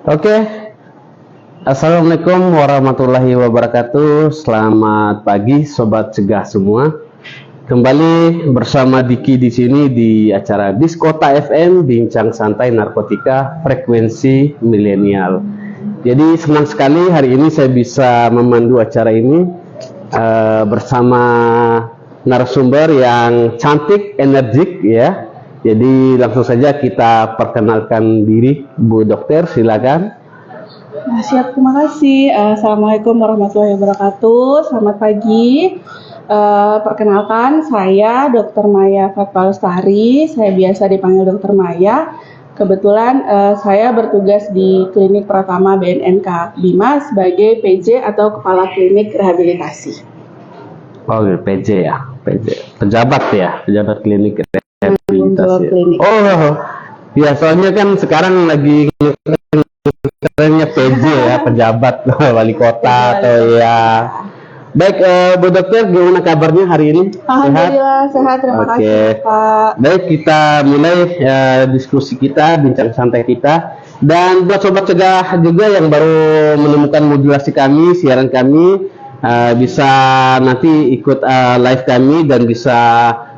Oke. Assalamualaikum warahmatullahi wabarakatuh. Selamat pagi sobat cegah semua. Kembali bersama Diki di sini di acara Biskota FM, bincang santai narkotika frekuensi milenial. Jadi senang sekali hari ini saya bisa memandu acara ini bersama narasumber yang cantik, energik ya. Jadi langsung saja kita perkenalkan diri, Bu Dokter, silakan. Nah, siap, terima kasih. Assalamualaikum warahmatullahi wabarakatuh. Selamat pagi. Perkenalkan, saya Dr. Maya Fatwa Lestari. Saya biasa dipanggil Dr. Maya. Kebetulan saya bertugas di Klinik Pratama BNNK Bima sebagai PJ atau Kepala Klinik Rehabilitasi. Oh, PJ ya, PJ. Pejabat ya, pejabat klinik rehabilitasi. Oh, ya soalnya kan sekarang lagi kerennya PJ ya, pejabat wali kota atau ya. Baik, Bu Dokter, gimana kabarnya hari ini? Alhamdulillah sehat, terima kasih Pak. Baik, kita mulai diskusi kita, bincang santai kita. Dan buat sobat cegah juga yang baru menemukan modulasi kami, siaran kami, bisa nanti ikut live kami dan bisa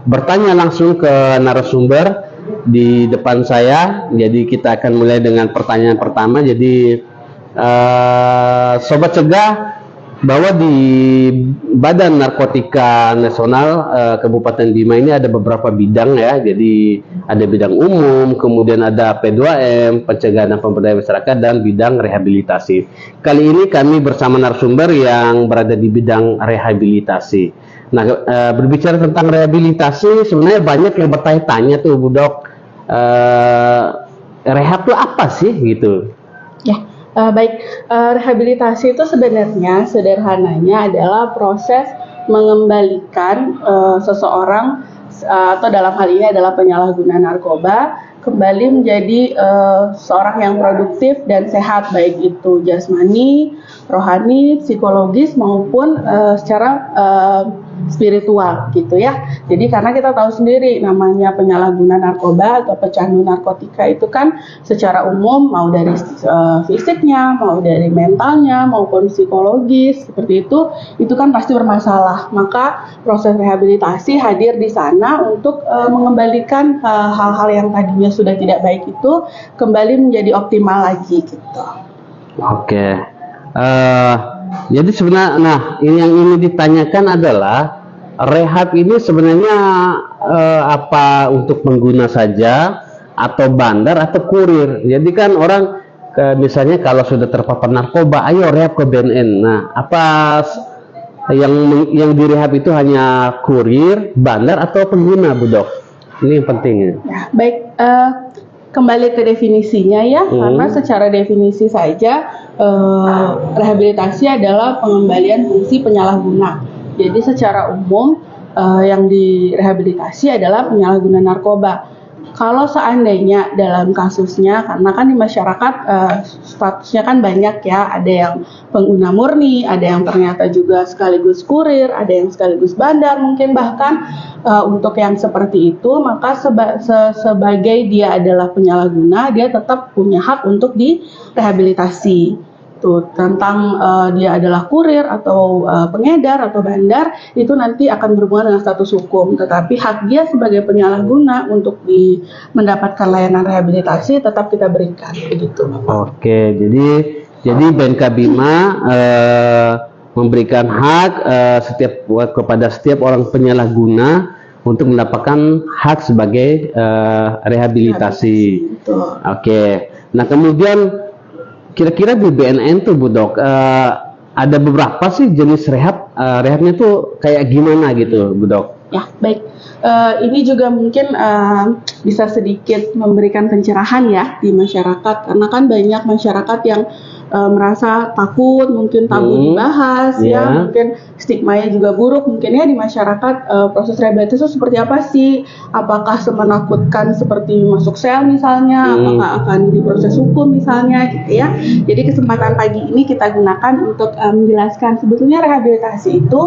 bertanya langsung ke narasumber di depan saya. Jadi kita akan mulai dengan pertanyaan pertama. Jadi sobat cegah, bahwa di Badan Narkotika Nasional Kabupaten Bima ini ada beberapa bidang ya. Jadi ada bidang umum, kemudian ada P2M, pencegahan dan pemberdayaan masyarakat, dan bidang rehabilitasi. Kali ini kami bersama narasumber yang berada di bidang rehabilitasi. Nah, berbicara tentang rehabilitasi, sebenarnya banyak yang bertanya-tanya tuh, Bu Dok, rehab itu apa sih gitu? Ya, baik. Rehabilitasi itu sebenarnya sederhananya adalah proses mengembalikan seseorang atau dalam hal ini adalah penyalahguna narkoba kembali menjadi seorang yang produktif dan sehat, baik itu jasmani, rohani, psikologis maupun secara spiritual gitu ya. Jadi karena kita tahu sendiri namanya penyalahguna narkoba atau pecandu narkotika itu kan secara umum mau dari fisiknya, mau dari mentalnya maupun psikologis seperti itu kan pasti bermasalah. Maka proses rehabilitasi hadir di sana untuk mengembalikan hal-hal yang tadinya sudah tidak baik itu kembali menjadi optimal lagi gitu. Oke. Jadi sebenarnya, nah ini yang ingin ditanyakan adalah rehab ini sebenarnya apa untuk pengguna saja atau bandar atau kurir? Jadi kan orang misalnya kalau sudah terpapar narkoba, ayo rehab ke BNN. Nah, apa yang direhab itu hanya kurir, bandar atau pengguna, Bu Dok? Ini yang penting ya. Ya, baik. Kembali ke definisinya ya, karena secara definisi saja rehabilitasi adalah pengembalian fungsi penyalahguna. Jadi secara umum yang direhabilitasi adalah penyalahguna narkoba. Kalau seandainya dalam kasusnya, karena kan di masyarakat statusnya kan banyak ya, ada yang pengguna murni, ada yang ternyata juga sekaligus kurir, ada yang sekaligus bandar mungkin bahkan. Untuk yang seperti itu, maka sebagai dia adalah penyalahguna, dia tetap punya hak untuk direhabilitasi. Tuh, tentang dia adalah kurir atau pengedar atau bandar, itu nanti akan berhubungan dengan status hukum. Tetapi hak dia sebagai penyalahguna untuk mendapatkan layanan rehabilitasi tetap kita berikan, begitu. Oke, jadi BNK Bima memberikan hak kepada setiap orang penyalahguna untuk mendapatkan hak sebagai rehabilitasi. Oke. Nah, kemudian kira-kira di BNN tuh, Bu Dok, ada beberapa sih jenis rehabnya tuh kayak gimana gitu, Bu Dok? Ya, baik. Ini juga mungkin bisa sedikit memberikan pencerahan ya di masyarakat, karena kan banyak masyarakat yang merasa takut, mungkin tabu dibahas, ya, mungkin stigmanya juga buruk mungkin ya di masyarakat. Proses rehabilitasi itu seperti apa sih? Apakah semenakutkan seperti masuk sel misalnya? Apakah akan diproses hukum misalnya gitu ya? Jadi kesempatan pagi ini kita gunakan untuk menjelaskan sebetulnya rehabilitasi itu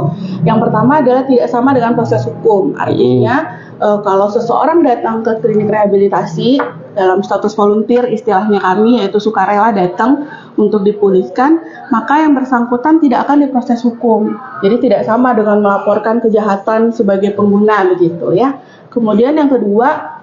yang pertama adalah tidak sama dengan proses hukum. Artinya kalau seseorang datang ke klinik rehabilitasi dalam status volunteer, istilahnya kami, yaitu sukarela datang untuk dipulihkan, maka yang bersangkutan tidak akan diproses hukum. Jadi tidak sama dengan melaporkan kejahatan sebagai pengguna begitu ya. Kemudian yang kedua,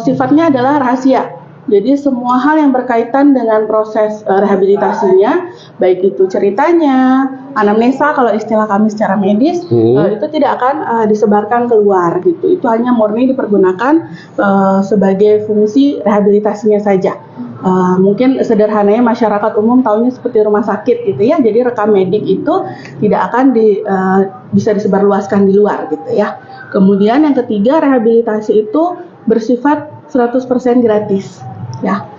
sifatnya adalah rahasia. Jadi semua hal yang berkaitan dengan proses rehabilitasinya, baik itu ceritanya, anamnesa kalau istilah kami secara medis, itu tidak akan disebarkan keluar gitu. Itu hanya murni dipergunakan sebagai fungsi rehabilitasinya saja. Mungkin sederhananya masyarakat umum tahunya seperti rumah sakit gitu ya. Jadi rekam medik itu tidak akan bisa disebarluaskan di luar gitu ya. Kemudian yang ketiga, rehabilitasi itu bersifat 100% gratis. Ya,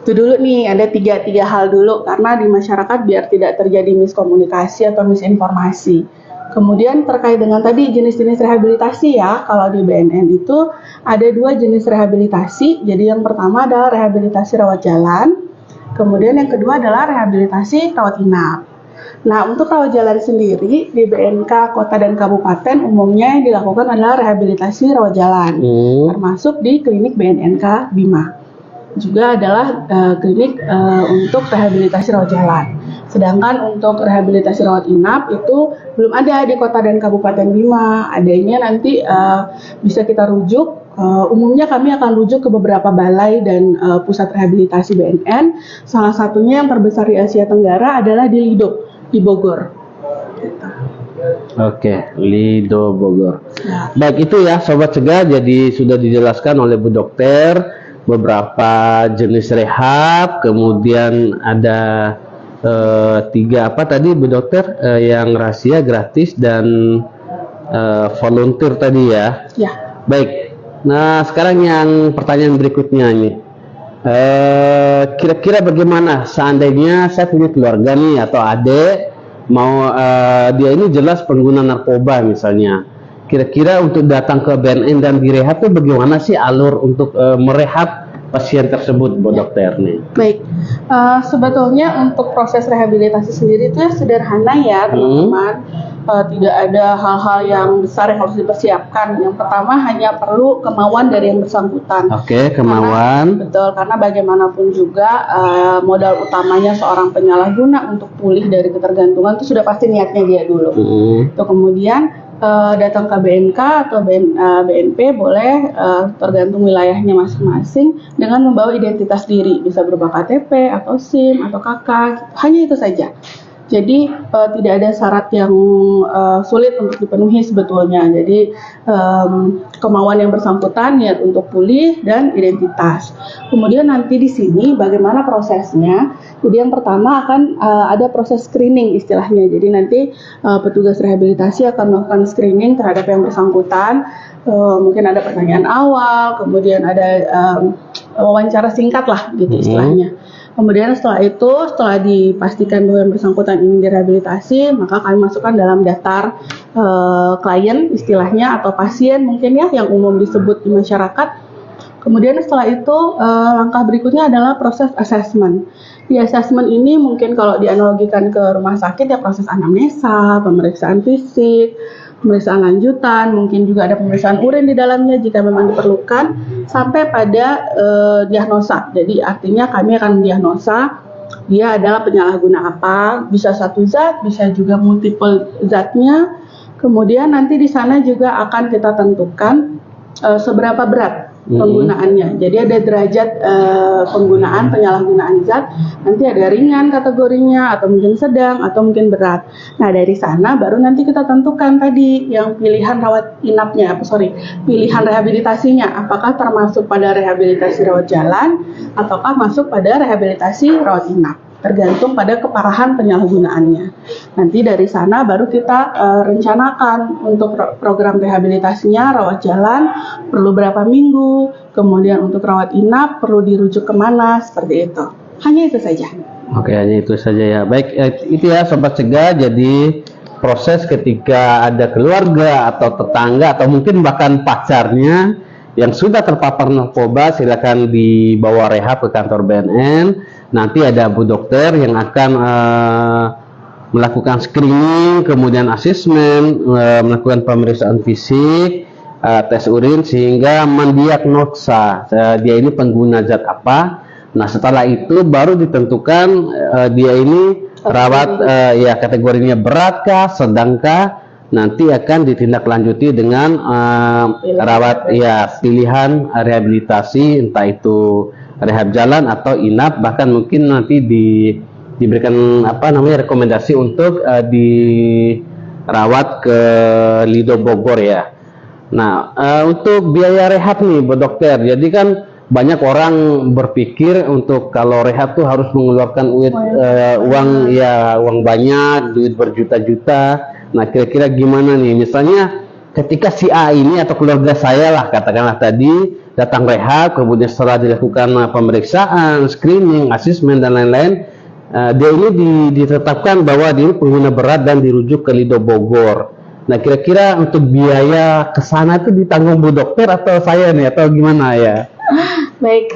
itu dulu nih, ada tiga hal dulu karena di masyarakat biar tidak terjadi miskomunikasi atau misinformasi. Kemudian terkait dengan tadi jenis-jenis rehabilitasi ya, kalau di BNN itu ada 2 jenis rehabilitasi. Jadi yang pertama adalah rehabilitasi rawat jalan, kemudian yang kedua adalah rehabilitasi rawat inap. Nah, untuk rawat jalan sendiri di BNK Kota dan Kabupaten umumnya yang dilakukan adalah rehabilitasi rawat jalan, termasuk di klinik BNNK Bima. Juga adalah klinik untuk rehabilitasi rawat jalan. Sedangkan untuk rehabilitasi rawat inap itu belum ada di Kota dan Kabupaten Bima. Adanya nanti bisa kita rujuk. Umumnya kami akan rujuk ke beberapa balai dan pusat rehabilitasi BNN. Salah satunya yang terbesar di Asia Tenggara adalah di Lido, di Bogor. Oke, Lido Bogor. Baik, itu ya Sobat Cegah, jadi sudah dijelaskan oleh Bu Dokter beberapa jenis rehab, kemudian ada 3 apa tadi Bu Dokter, yang rahasia, gratis, dan volunteer tadi ya. Ya. Baik, nah sekarang yang pertanyaan berikutnya nih, kira-kira bagaimana seandainya saya punya keluarga nih atau adik mau dia ini jelas pengguna narkoba misalnya, kira-kira untuk datang ke BNN dan direhab itu bagaimana sih alur untuk merehab pasien tersebut, Bu Dokter nih? Baik, sebetulnya untuk proses rehabilitasi sendiri itu sederhana ya teman-teman. Tidak ada hal-hal yang besar yang harus dipersiapkan. Yang pertama hanya perlu kemauan dari yang bersangkutan. Oke, kemauan. Betul, karena bagaimanapun juga modal utamanya seorang penyalahguna untuk pulih dari ketergantungan itu sudah pasti niatnya dia dulu. Itu kemudian datang ke BNK atau BNP boleh, tergantung wilayahnya masing-masing, dengan membawa identitas diri, bisa berupa KTP atau SIM atau KK, hanya itu saja. Jadi tidak ada syarat yang sulit untuk dipenuhi sebetulnya. Jadi kemauan yang bersangkutan, niat untuk pulih, dan identitas. Kemudian nanti di sini bagaimana prosesnya? Jadi yang pertama akan ada proses screening istilahnya. Jadi nanti petugas rehabilitasi akan melakukan screening terhadap yang bersangkutan. Mungkin ada pertanyaan awal, kemudian ada wawancara singkat lah gitu istilahnya. Kemudian setelah itu, setelah dipastikan bahwa yang bersangkutan ini direhabilitasi, maka kami masukkan dalam daftar klien istilahnya atau pasien mungkin ya yang umum disebut di masyarakat. Kemudian setelah itu langkah berikutnya adalah proses assessment. Di assessment ini mungkin kalau dianalogikan ke rumah sakit ya proses anamnesa, pemeriksaan fisik, pemeriksaan lanjutan, mungkin juga ada pemeriksaan urin di dalamnya jika memang diperlukan, sampai pada diagnosa. Jadi artinya kami akan mendiagnosa dia adalah penyalahguna apa, bisa satu zat, bisa juga multiple zatnya. Kemudian nanti di sana juga akan kita tentukan seberapa berat penggunaannya. Jadi ada derajat penggunaan penyalahgunaan zat. Nanti ada ringan kategorinya, atau mungkin sedang, atau mungkin berat. Nah dari sana baru nanti kita tentukan tadi yang pilihan rawat inapnya, pilihan rehabilitasinya. Apakah termasuk pada rehabilitasi rawat jalan, ataukah masuk pada rehabilitasi rawat inap. Tergantung pada keparahan penyalahgunaannya. Nanti dari sana baru kita rencanakan untuk program rehabilitasinya, rawat jalan perlu berapa minggu, kemudian untuk rawat inap perlu dirujuk kemana, seperti itu. Hanya itu saja. Oke, hanya itu saja ya. Baik, itu ya Sobat Cegah. Jadi proses ketika ada keluarga atau tetangga atau mungkin bahkan pacarnya yang sudah terpapar narkoba, silakan dibawa rehab ke kantor BNN. Nanti ada Bu Dokter yang akan melakukan screening, kemudian asesmen, melakukan pemeriksaan fisik, tes urin, sehingga mendiagnosa dia ini pengguna zat apa. Nah, setelah itu baru ditentukan dia ini rawat, ya kategorinya beratkah, sedangkah, nanti akan ditindaklanjuti dengan rawat, ya pilihan rehabilitasi, entah itu rehab jalan atau inap, bahkan mungkin nanti diberikan rekomendasi untuk dirawat ke Lido Bogor ya. Nah, untuk biaya rehab nih Bu Dokter, jadi kan banyak orang berpikir untuk kalau rehab tuh harus mengeluarkan uang banyak, duit berjuta-juta. Nah, kira-kira gimana nih? Misalnya ketika si A ini atau keluarga saya lah, katakanlah tadi datang rehab, kemudian setelah dilakukan pemeriksaan, screening, asesmen dan lain-lain, dia ini ditetapkan bahwa dia pengguna berat dan dirujuk ke Lido Bogor. Nah, kira-kira untuk biaya ke sana itu ditanggung Bu Dokter atau saya nih, atau gimana ya? Baik,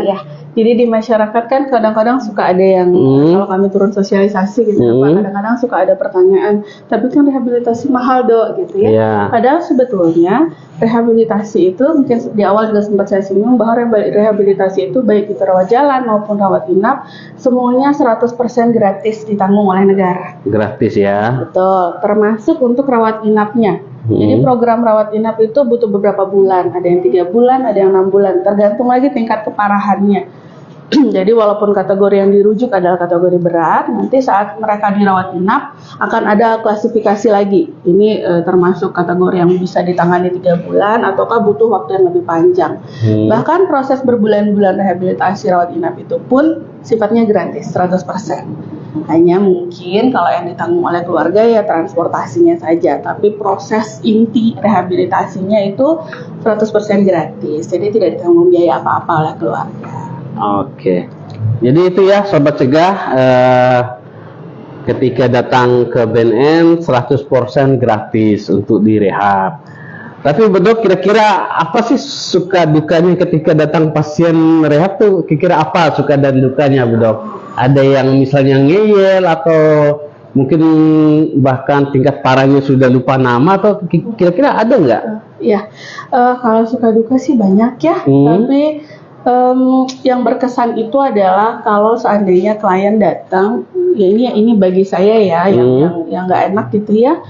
ya. Jadi di masyarakat kan kadang-kadang suka ada yang kalau kami turun sosialisasi gitu, kadang-kadang suka ada pertanyaan, tapi kan rehabilitasi mahal Dok gitu ya. Yeah. Padahal sebetulnya rehabilitasi itu mungkin di awal juga sempat saya singgung bahwa rehabilitasi itu baik itu rawat jalan maupun rawat inap semuanya 100% gratis ditanggung oleh negara. Gratis ya. Betul, termasuk untuk rawat inapnya. Jadi program rawat inap itu butuh beberapa bulan, ada yang 3 bulan, ada yang 6 bulan, tergantung lagi tingkat keparahannya. Jadi walaupun kategori yang dirujuk adalah kategori berat, nanti saat mereka dirawat inap akan ada klasifikasi lagi. Ini termasuk kategori yang bisa ditangani 3 bulan ataukah butuh waktu yang lebih panjang. Bahkan proses berbulan-bulan rehabilitasi rawat inap itu pun sifatnya gratis 100%. Hanya mungkin kalau yang ditanggung oleh keluarga ya transportasinya saja, tapi proses inti rehabilitasinya itu 100% gratis. Jadi tidak ditanggung biaya apa-apa oleh keluarga. Oke. Jadi itu ya Sobat Cegah, ketika datang ke BNN 100% gratis untuk direhab. Tapi Bedok, kira-kira apa sih suka dukanya ketika datang pasien rehab tuh? Kira-kira apa suka dan dukanya Bedok? Ada yang misalnya ngeyel atau mungkin bahkan tingkat parahnya sudah lupa nama, atau kira-kira ada nggak? Ya, kalau suka duka sih banyak ya. Tapi yang berkesan itu adalah kalau seandainya klien datang, ya ini bagi saya ya yang nggak enak gitu ya.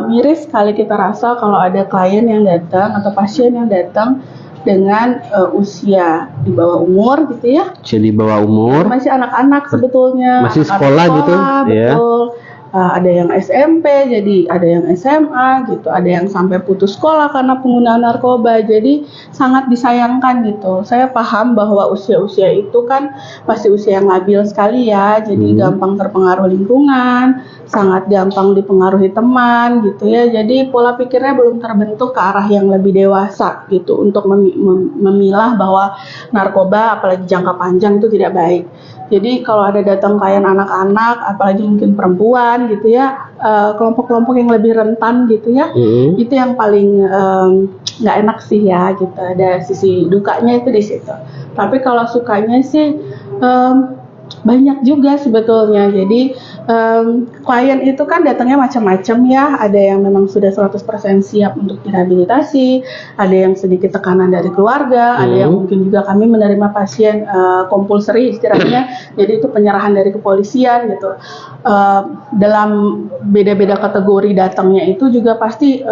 Miris sekali kita rasa kalau ada klien yang datang atau pasien yang datang dengan usia di bawah umur gitu ya. Usia di bawah umur. Masih anak-anak sebetulnya. Masih sekolah gitu. Betul. Ada yang SMP, jadi ada yang SMA gitu, ada yang sampai putus sekolah karena penggunaan narkoba. Jadi sangat disayangkan gitu. Saya paham bahwa usia-usia itu kan masih usia yang labil sekali ya. Jadi gampang terpengaruh lingkungan, sangat gampang dipengaruhi teman gitu ya. Jadi pola pikirnya belum terbentuk ke arah yang lebih dewasa gitu untuk memilah bahwa narkoba apalagi jangka panjang itu tidak baik. Jadi kalau ada datang klien anak-anak, apalagi mungkin perempuan gitu ya, kelompok-kelompok yang lebih rentan gitu ya, itu yang paling nggak enak sih ya gitu. Ada sisi dukanya itu di situ. Tapi kalau sukanya sih banyak juga sebetulnya. Jadi klien itu kan datangnya macam-macam ya. Ada yang memang sudah 100% siap untuk direhabilitasi, ada yang sedikit tekanan dari keluarga, ada yang mungkin juga kami menerima pasien kompulsori istilahnya. Jadi itu penyerahan dari kepolisian gitu. Dalam beda-beda kategori datangnya itu juga pasti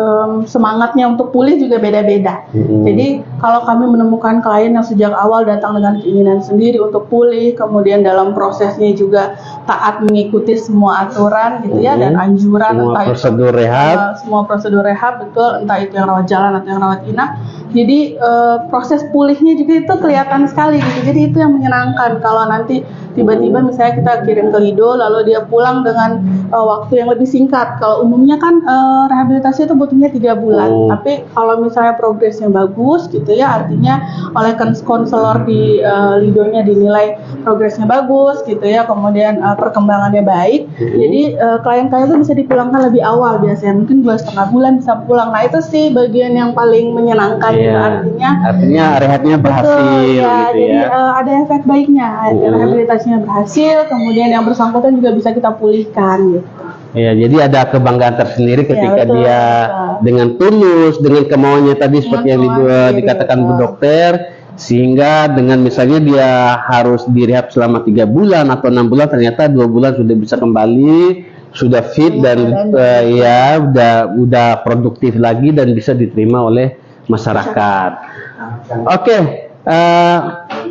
semangatnya untuk pulih juga beda-beda. Jadi kalau kami menemukan klien yang sejak awal datang dengan keinginan sendiri untuk pulih, kemudian dalam prosesnya juga taat mengikuti semua aturan gitu ya dan anjuran, semua prosedur rehab, semua prosedur rehab betul, entah itu yang rawat jalan atau yang rawat inap. Jadi proses pulihnya juga itu kelihatan sekali gitu. Jadi itu yang menyenangkan kalau nanti tiba-tiba misalnya kita kirim ke Lido lalu dia pulang dengan waktu yang lebih singkat. Kalau umumnya kan rehabilitasi itu butuhnya 3 bulan. Tapi kalau misalnya progresnya bagus gitu ya, artinya oleh konselor di Lidonya dinilai progresnya bagus gitu ya, kemudian perkembangannya baik. Jadi klien-klien itu bisa dipulangkan lebih awal biasanya, mungkin 2,5 bulan bisa pulang. Nah itu sih bagian yang paling menyenangkan gitu. Iya. Artinya Artinya rehabnya berhasil betul, ya, gitu jadi ya. ada efek baiknya, rehabilitasinya berhasil, kemudian yang bersangkutan juga bisa kita pulihkan gitu. Ya, jadi ada kebanggaan tersendiri ketika betul, dia betul. dengan tulus, dengan kemauannya tadi Dengan seperti yang kemauan sendiri, dikatakan Bu betul. Dokter, sehingga dengan misalnya dia harus direhab selama 3 bulan atau 6 bulan, ternyata 2 bulan sudah bisa kembali, sudah fit dan ya udah produktif lagi dan bisa diterima oleh masyarakat. Oke,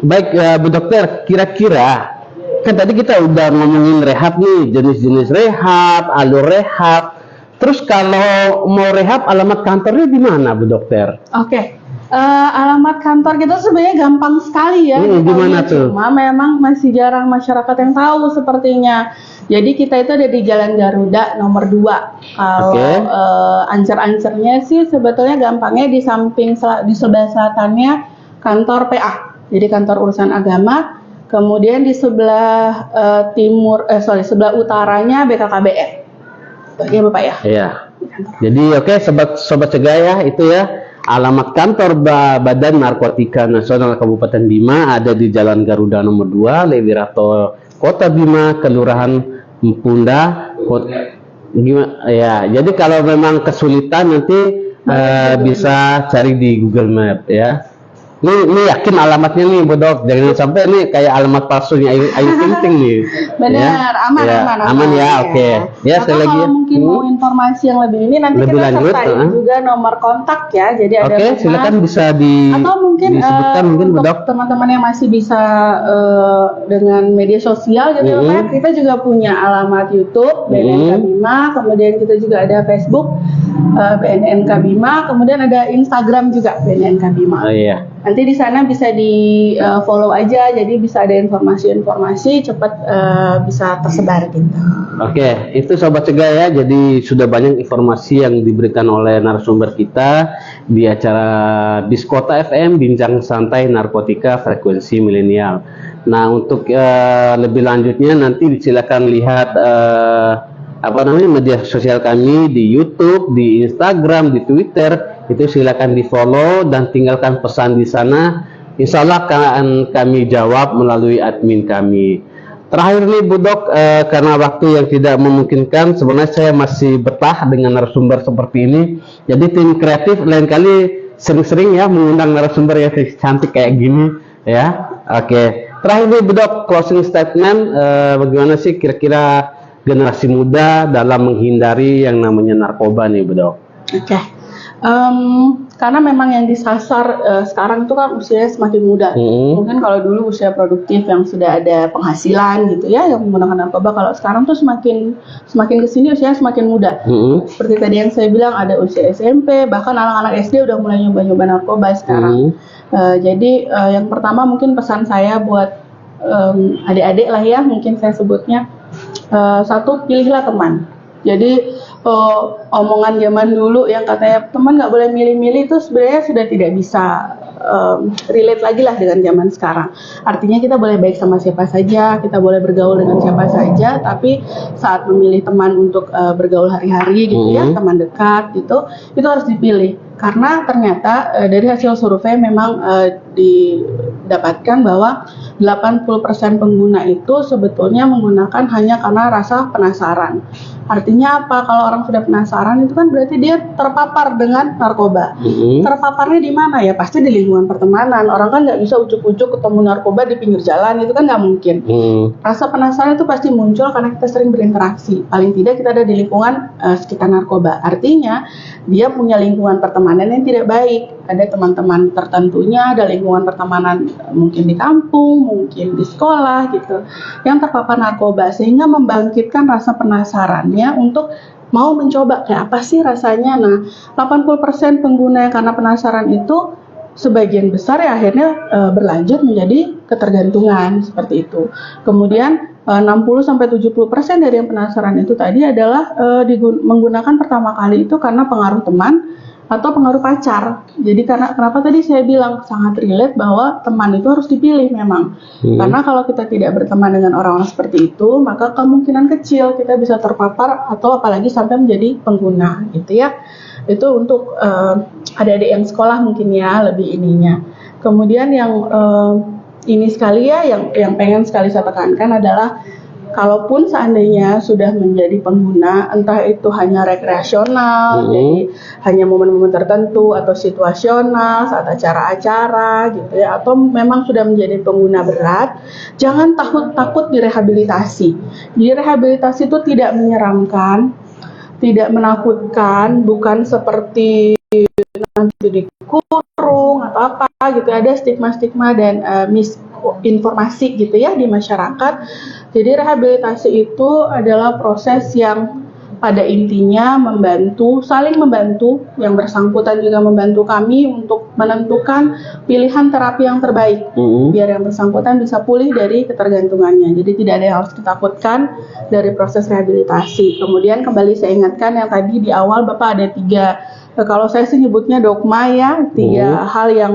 baik Bu Dokter, kira-kira kan tadi kita udah ngomongin rehab nih, jenis-jenis rehab, alur rehab. Terus kalau mau rehab, alamat kantornya di mana, Bu Dokter? Oke. Alamat kantor kita sebenarnya gampang sekali ya. Di mana tuh? Cuma memang masih jarang masyarakat yang tahu sepertinya. Jadi kita itu ada di Jalan Garuda nomor 2. Kalau ancer-ancernya sih sebetulnya gampangnya di samping di sebelah selatannya kantor PA. Jadi kantor urusan agama. Kemudian di sebelah sebelah utaranya BKKBN. Iya Bapak ya. Iya. Jadi sobat cegah ya, itu ya. Alamat kantor Badan Narkotika Nasional Kabupaten Bima ada di Jalan Garuda nomor 2, Lewirato, Kota Bima, Kelurahan Empunda. Gimana? Ya, jadi kalau memang kesulitan nanti bisa cari di Google Map ya. Ini yakin alamatnya nih Bu Dok, jangan sampai nih kayak alamat palsunya Ayu Ting Ting nih. Benar, ya. Aman ya, oke. Ya, atau sekali lagi. Kalau mungkin mau informasi yang lebih ini nanti Lebih kita lanjut, sertain juga nomor kontak ya. Jadi ada Oke, silakan bisa atau mungkin disebutkan mungkin Bu untuk Dok. teman-teman yang masih bisa dengan media sosial gitu Pak, kita juga punya alamat YouTube BNNK Bima, kemudian kita juga ada Facebook BNNK Bima, kemudian ada Instagram juga BNNK Bima. Oh iya. Nanti di sana bisa di follow aja, jadi bisa ada informasi-informasi cepat bisa tersebar gitu. Oke, itu sobat cegah ya. Jadi sudah banyak informasi yang diberikan oleh narasumber kita di acara Biskota FM Bincang Santai Narkotika Frekuensi Milenial. Nah, untuk lebih lanjutnya nanti silakan lihat media sosial kami di YouTube, di Instagram, di Twitter. Itu silakan di follow dan tinggalkan pesan di sana. Insya Allah akan kami jawab melalui admin kami. Terakhir nih Bu Dok, karena waktu yang tidak memungkinkan, sebenarnya saya masih betah dengan narasumber seperti ini. Jadi tim kreatif lain kali sering-sering ya mengundang narasumber yang cantik kayak gini ya. Oke. Terakhir nih Bu Dok, closing statement, bagaimana sih kira-kira generasi muda dalam menghindari yang namanya narkoba nih Bu Dok? Oke. Karena memang yang disasar sekarang itu kan usianya semakin muda. Mungkin kalau dulu usia produktif yang sudah ada penghasilan gitu ya, yang menggunakan narkoba. Kalau sekarang tuh semakin kesini usianya semakin muda. Seperti tadi yang saya bilang ada usia SMP, bahkan anak-anak SD udah mulai nyoba-nyoba narkoba sekarang. Jadi yang pertama mungkin pesan saya buat adik-adik lah ya, mungkin saya sebutnya, satu, pilihlah teman. Jadi omongan zaman dulu yang katanya teman nggak boleh milih-milih itu sebenarnya sudah tidak bisa relate lagi lah dengan zaman sekarang. Artinya kita boleh baik sama siapa saja, kita boleh bergaul dengan siapa saja, tapi saat memilih teman untuk bergaul hari-hari gitu ya, teman dekat gitu, itu harus dipilih. Karena ternyata dari hasil survei memang didapatkan bahwa 80% pengguna itu sebetulnya menggunakan hanya karena rasa penasaran. Artinya apa? Kalau orang sudah penasaran itu kan berarti dia terpapar dengan narkoba. Terpaparnya di mana ya? Pasti di lingkungan pertemanan. Orang kan nggak bisa ujuk-ujuk ketemu narkoba di pinggir jalan, itu kan nggak mungkin. Rasa penasaran itu pasti muncul karena kita sering berinteraksi. Paling tidak kita ada di lingkungan sekitar narkoba. Artinya dia punya lingkungan pertemanan yang tidak baik. Ada teman-teman tertentunya, ada lingkungan pertemanan mungkin di kampung, mungkin di sekolah gitu, yang terpapar narkoba, sehingga membangkitkan rasa penasarannya untuk mau mencoba kayak apa sih rasanya. Nah, 80% pengguna yang karena penasaran itu sebagian besar ya akhirnya berlanjut menjadi ketergantungan seperti itu. Kemudian 60-70% dari yang penasaran itu tadi adalah menggunakan pertama kali itu karena pengaruh teman atau pengaruh pacar. Jadi kenapa tadi saya bilang sangat relate bahwa teman itu harus dipilih memang. Karena kalau kita tidak berteman dengan orang-orang seperti itu, maka kemungkinan kecil kita bisa terpapar atau apalagi sampai menjadi pengguna gitu ya. Itu untuk adik-adik yang sekolah mungkin ya lebih ininya. Kemudian yang ini sekali ya, yang pengen sekali saya tekankan adalah kalaupun seandainya sudah menjadi pengguna, entah itu hanya rekreasional, jadi hanya momen-momen tertentu atau situasional saat acara-acara gitu ya, atau memang sudah menjadi pengguna berat, jangan takut direhabilitasi. Jadi rehabilitasi itu tidak menyeramkan, tidak menakutkan, bukan seperti nanti dikurung atau apa gitu. Ada stigma-stigma dan misinformasi gitu ya di masyarakat. Jadi rehabilitasi itu adalah proses yang pada intinya saling membantu, yang bersangkutan juga membantu kami untuk menentukan pilihan terapi yang terbaik biar yang bersangkutan bisa pulih dari ketergantungannya. Jadi tidak ada yang harus ditakutkan dari proses rehabilitasi. Kemudian kembali saya ingatkan yang tadi di awal Bapak ada 3, kalau saya sih nyebutnya dogma ya, 3 hal yang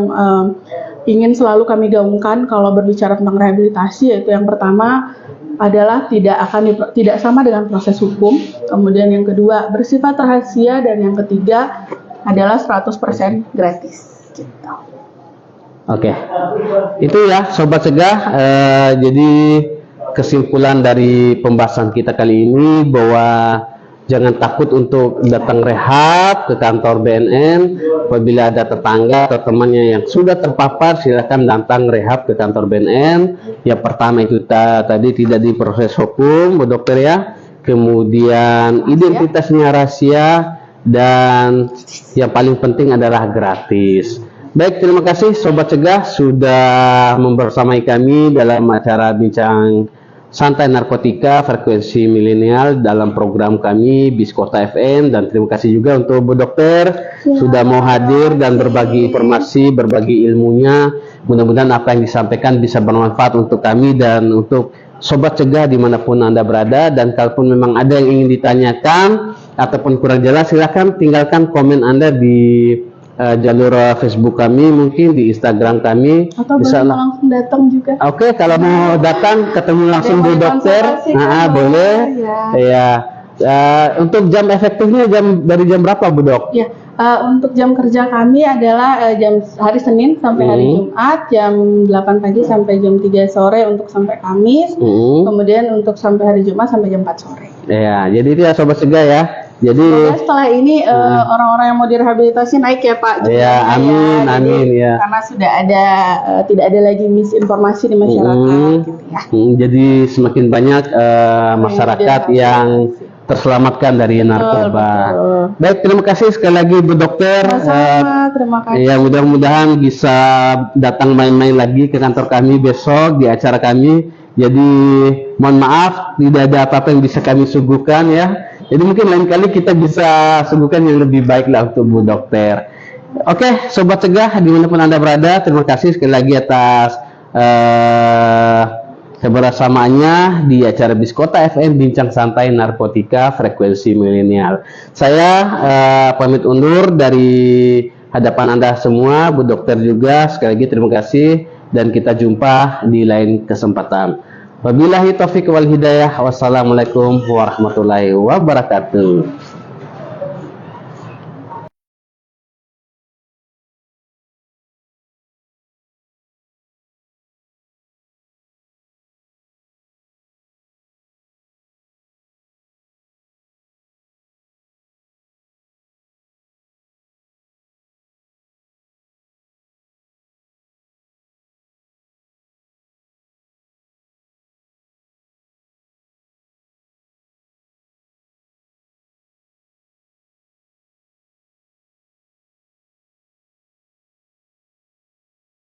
ingin selalu kami gaungkan kalau berbicara tentang rehabilitasi, yaitu yang pertama adalah tidak sama dengan proses hukum. Kemudian yang kedua bersifat rahasia, dan yang ketiga adalah 100% gratis. Gitu. Oke. Itu ya Sobat Cegah, jadi kesimpulan dari pembahasan kita kali ini bahwa jangan takut untuk datang rehab ke kantor BNN. Apabila ada tetangga atau temannya yang sudah terpapar, silakan datang rehab ke kantor BNN. Yang pertama itu tadi tidak diproses hukum, Bu Dokter ya. Kemudian identitasnya rahasia, dan yang paling penting adalah gratis. Baik, terima kasih Sobat Cegah sudah membersamai kami dalam acara Bincang Santai Narkotika Frekuensi Milenial dalam program kami Biskota FM, dan terima kasih juga untuk Bu Dokter sudah mau hadir dan berbagi informasi, berbagi ilmunya. Mudah-mudahan apa yang disampaikan bisa bermanfaat untuk kami dan untuk Sobat Cegah dimanapun Anda berada. Dan kalaupun memang ada yang ingin ditanyakan ataupun kurang jelas, silahkan tinggalkan komen Anda di jalur Facebook kami, mungkin di Instagram kami, atau bisa langsung datang juga. Oke, kalau mau datang ketemu langsung Bu Dokter, boleh. Ya. Untuk jam efektifnya dari jam berapa Bu Dok? Ya, untuk jam kerja kami adalah jam hari Senin sampai hari Jumat, jam 8 pagi sampai jam 3 sore untuk sampai Kamis. Kemudian untuk sampai hari Jumat sampai jam 4 sore. Ya, jadi itu ya Sobat Cegah ya. Jadi setelah ini orang-orang yang mau direhabilitasi naik ya Pak. Ya, amin, amin ya. Karena sudah ada tidak ada lagi misinformasi di masyarakat gitu ya. Jadi semakin banyak masyarakat yang terselamatkan dari narkoba. Baik, terima kasih sekali lagi Bu Dokter. Sama-sama, terima kasih. Ya, mudah-mudahan bisa datang main-main lagi ke kantor kami besok di acara kami. Jadi mohon maaf tidak ada apa-apa yang bisa kami suguhkan ya. Jadi mungkin lain kali kita bisa suguhkan yang lebih baik lah untuk Bu Dokter. Oke, Sobat Cegah dimanapun Anda berada, terima kasih sekali lagi atas kebersamaannya di acara Biskota FM Bincang Santai Narkotika Frekuensi Milenial. Saya pamit undur dari hadapan Anda semua, Bu Dokter juga. Sekali lagi terima kasih dan kita jumpa di lain kesempatan. Wabillahi taufiq wal hidayah. Wassalamualaikum warahmatullahi wabarakatuh.